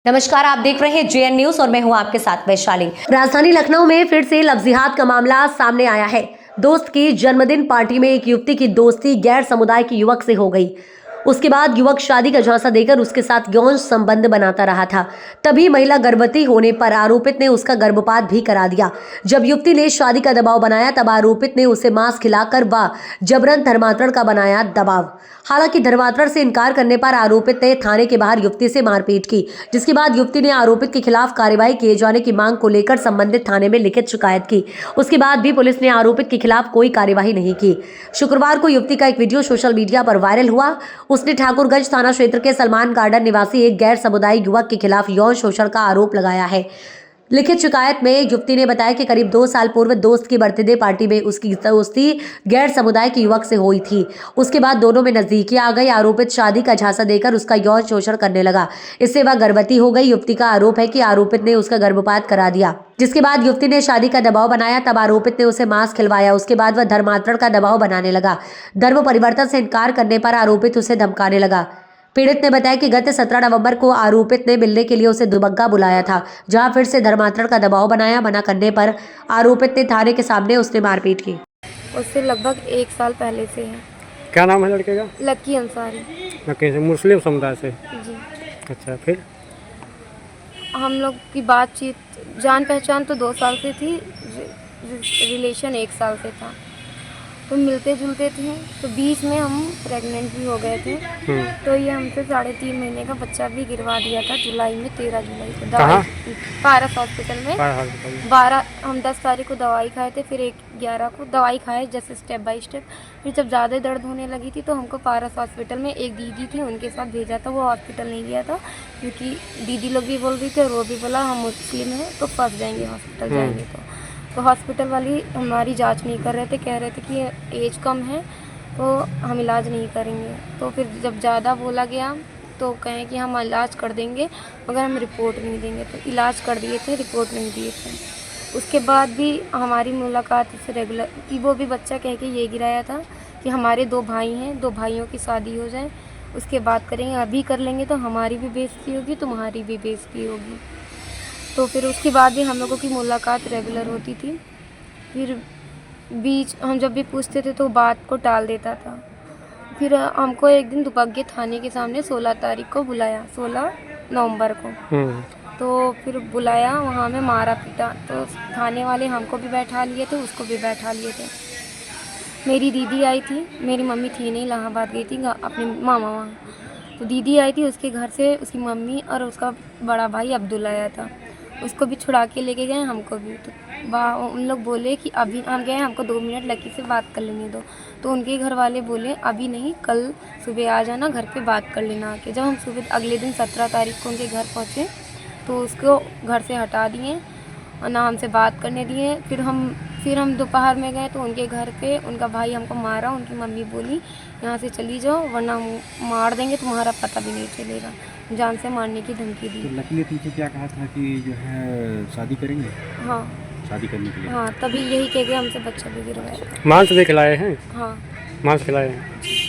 नमस्कार, आप देख रहे हैं जेएन न्यूज और मैं हूं आपके साथ वैशाली। राजधानी लखनऊ में फिर से लफ्जियात का मामला सामने आया है। दोस्त की जन्मदिन पार्टी में एक युवती की दोस्ती गैर समुदाय के युवक से हो गई। उसके बाद युवक शादी का झांसा देकर उसके साथ यौन संबंध बनाता रहा था। तभी महिला गर्भवती होने पर आरोपित ने उसका गर्भपात भी करा दिया। जब युवती ने शादी का दबाव बनाया तब आरोपित ने उसे मांस खिलाकर व जबरन धर्मांतरण का बनाया दबाव। हालांकि धर्मांतरण से इनकार करने पर आरोपित ने थाने के बाहर युवती से मारपीट की, जिसके बाद युवती ने आरोपित के खिलाफ कार्रवाई किए जाने की मांग को लेकर संबंधित थाने में लिखित शिकायत की। उसके बाद भी पुलिस ने आरोपित के खिलाफ कोई कार्यवाही नहीं की। शुक्रवार को युवती का एक वीडियो सोशल मीडिया पर वायरल हुआ। उसने ठाकुरगंज थाना क्षेत्र के सलमान गार्डन निवासी एक गैर समुदायिक युवक के खिलाफ यौन शोषण का आरोप लगाया है। लिखित शिकायत में युवती ने बताया कि करीब 2 साल पूर्व दोस्त की बर्थडे पार्टी में उसकी दोस्ती गैर समुदाय के युवक से हुई थी। उसके बाद दोनों में नजदीकी आ गई। आरोपित शादी का झांसा देकर उसका यौन शोषण करने लगा। इससे वह गर्भवती हो गई। युवती का आरोप है कि आरोपित ने उसका गर्भपात करा दिया, जिसके बाद युवती ने शादी का दबाव बनाया। तब आरोपित ने उसे मांस खिलवाया। उसके बाद वह धर्मांतरण का दबाव बनाने लगा। धर्म परिवर्तन से इनकार करने पर आरोपित उसे धमकाने लगा। पीड़ित ने बताया कि गत 17 नवंबर को आरोपित ने मिलने के लिए उसे दुबग्गा बुलाया था, जहां फिर से धर्मांतरण का दबाव बनाया। मना करने पर आरोपित ने थाने के सामने उसने मारपीट की। उससे लगभग 1 साल पहले से है। क्या नाम है लड़के का? लकी अंसारी। लकी से मुस्लिम समुदाय से? जी। अच्छा, फिर हम लोग की बातचीत जान पहचान तो 2 साल से थी, रिलेशन 1 साल से था। तो मिलते जुलते थे, तो बीच में हम प्रेग्नेंट भी हो गए थे। तो ये हमसे 3.5 महीने का बच्चा भी गिरवा दिया था जुलाई में, 13 जुलाई को दवाई पारस हॉस्पिटल में। 12 हम 10 तारीख को दवाई खाए थे, फिर 11 को दवाई खाए जैसे स्टेप बाय स्टेप। फिर जब ज़्यादा दर्द होने लगी थी तो हमको पारस हॉस्पिटल में एक दीदी थी, उनके साथ भेजा था। वो हॉस्पिटल नहीं गया था क्योंकि दीदी लोग भी बोल रही थी और वो भी बोला हम मुस्लिम हैं तो फंस जाएंगे हॉस्पिटल जाएंगे। तो हॉस्पिटल वाली हमारी जांच नहीं कर रहे थे, कह रहे थे कि एज कम है तो हम इलाज नहीं करेंगे। तो फिर जब ज़्यादा बोला गया तो कहें कि हम इलाज कर देंगे मगर हम रिपोर्ट नहीं देंगे। तो इलाज कर दिए थे, रिपोर्ट नहीं दिए थे। उसके बाद भी हमारी मुलाकात से रेगुलर कि वो भी बच्चा कह के ये गिराया था कि हमारे 2 भाई हैं, 2 भाइयों की शादी हो जाए उसके बाद करेंगे। अभी कर लेंगे तो हमारी भी बेइज्जती होगी, तुम्हारी भी बेइज्जती होगी। तो फिर उसके बाद भी हम लोगों की मुलाकात रेगुलर होती थी। फिर बीच हम जब भी पूछते थे तो बात को टाल देता था। फिर हमको एक दिन दुबग्गे थाने के सामने 16 तारीख को बुलाया, 16 नवंबर को। तो फिर बुलाया, वहाँ में मारा पीटा। तो थाने वाले हमको भी बैठा लिए थे, उसको भी बैठा लिए थे। मेरी दीदी आई थी, मेरी मम्मी थी नहीं, इलाहाबाद गई थी अपने मामा वहाँ। तो दीदी आई थी, उसके घर से उसकी मम्मी और उसका बड़ा भाई अब्दुल आया था। उसको भी छुड़ा के लेके गए, हमको भी। तो उन लोग बोले कि अभी हम गए, हमको 2 मिनट लकी से बात कर लेने दो। तो उनके घर वाले बोले अभी नहीं, कल सुबह आ जाना, घर पे बात कर लेना आके। जब हम सुबह अगले दिन 17 तारीख को उनके घर पहुँचे तो उसको घर से हटा दिए और ना हमसे बात करने दिए। फिर हम दोपहर में गए तो उनके घर पे उनका भाई हमको मारा। उनकी मम्मी बोली यहाँ से चली जाओ वरना मार देंगे, तुम्हारा पता भी नहीं चलेगा। जान से मारने की धमकी दी। तो लकी ने तुमसे क्या कहा था कि जो है शादी करेंगे? हाँ, शादी करने के लिए। हाँ, तभी यही कह के हमसे बच्चा भी गिरवाया। मांस भी खिलाए हैं? हाँ, मांस खिलाए हैं।